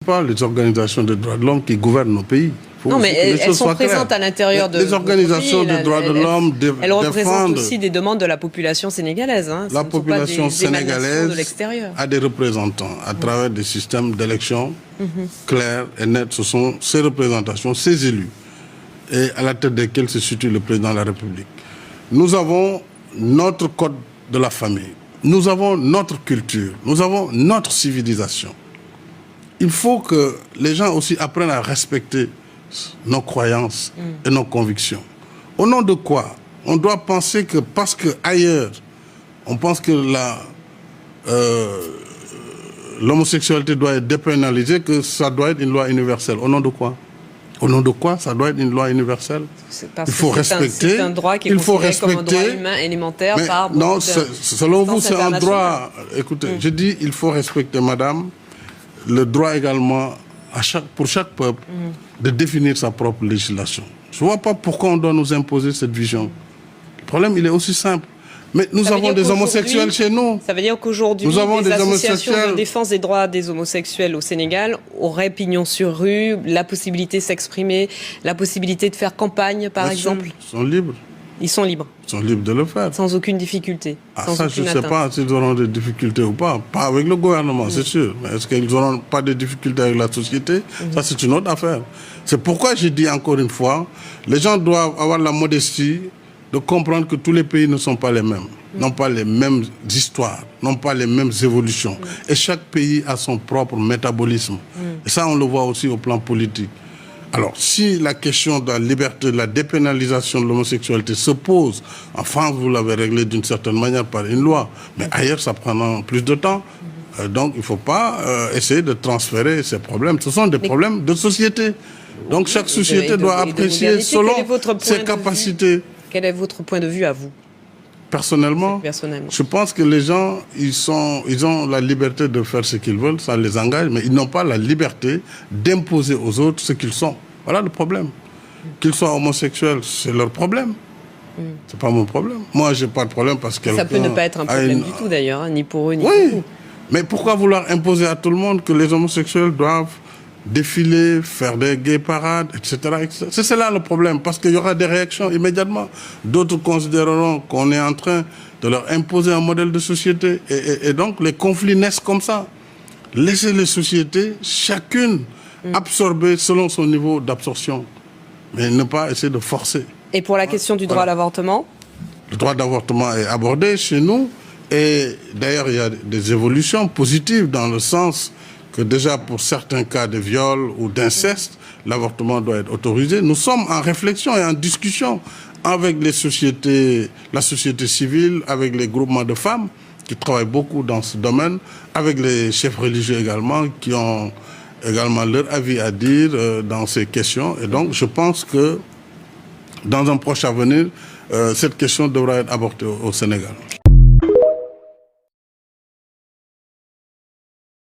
pas les organisations de droits de l'homme qui gouvernent nos pays. Non, mais elles sont présentes à l'intérieur de les organisations de droits de l'homme défendent. Elles représentent aussi des demandes de la population sénégalaise. Hein. La population sénégalaise de a des représentants à travers des systèmes d'élection clairs et nets. Ce sont ces représentations, ces élus, et à la tête desquels se situe le président de la République. Nous avons notre code de la famille. Nous avons notre culture. Nous avons notre civilisation. Il faut que les gens aussi apprennent à respecter nos croyances et nos convictions. Au nom de quoi? On doit penser que parce qu'ailleurs, on pense que l'homosexualité doit être dépénalisée, que ça doit être une loi universelle. Au nom de quoi? Au nom de quoi ça doit être une loi universelle? Il faut respecter. C'est un droit qui est considéré comme un droit humain élémentaire par beaucoup non, selon vous, c'est un droit. Écoutez, je dis il faut respecter, madame, le droit également pour chaque peuple de définir sa propre législation. Je ne vois pas pourquoi on doit nous imposer cette vision. Le problème, il est aussi simple. Mais nous avons des homosexuels chez nous. Ça veut dire qu'aujourd'hui, les associations de défense des droits des homosexuels au Sénégal auraient pignon sur rue, la possibilité de s'exprimer, la possibilité de faire campagne, par exemple. Ils sont libres. Ils sont libres. Ils sont libres de le faire. Sans aucune difficulté. Sans ça, je ne sais pas s'ils auront des difficultés ou pas. Pas avec le gouvernement, c'est sûr. Mais est-ce qu'ils n'auront pas de difficultés avec la société? Ça, c'est une autre affaire. C'est pourquoi je dis encore une fois, les gens doivent avoir la modestie de comprendre que tous les pays ne sont pas les mêmes, n'ont pas les mêmes histoires, n'ont pas les mêmes évolutions. Et chaque pays a son propre métabolisme. Et ça, on le voit aussi au plan politique. Alors, si la question de la liberté, de la dépénalisation de l'homosexualité se pose, en France, vous l'avez réglé d'une certaine manière par une loi, mais ailleurs, ça prendra plus de temps. Donc, il ne faut pas essayer de transférer ces problèmes. Ce sont des problèmes de société. Donc, chaque société doit apprécier selon ses capacités. Quel est votre point de vue à vous? Personnellement, je pense que les gens, ils ont la liberté de faire ce qu'ils veulent, ça les engage, mais ils n'ont pas la liberté d'imposer aux autres ce qu'ils sont. Voilà le problème. Qu'ils soient homosexuels, c'est leur problème. C'est pas mon problème. Moi, j'ai pas de problème parce que... Ça peut ne pas être un problème du tout d'ailleurs, hein, ni pour eux, ni pour vous. Mais pourquoi vouloir imposer à tout le monde que les homosexuels doivent défiler, faire des gays parades, etc. C'est là le problème, parce qu'il y aura des réactions immédiatement. D'autres considéreront qu'on est en train de leur imposer un modèle de société. Et donc, les conflits naissent comme ça. Laissez les sociétés, chacune, absorber selon son niveau d'absorption. Mais ne pas essayer de forcer. Et pour la question du droit à l'avortement? Le droit d'avortement est abordé chez nous. Et d'ailleurs, il y a des évolutions positives dans le sens que déjà pour certains cas de viol ou d'inceste, l'avortement doit être autorisé. Nous sommes en réflexion et en discussion avec les sociétés, la société civile, avec les groupements de femmes qui travaillent beaucoup dans ce domaine, avec les chefs religieux également, qui ont également leur avis à dire dans ces questions. Et donc, je pense que dans un proche avenir, cette question devra être abordée au Sénégal.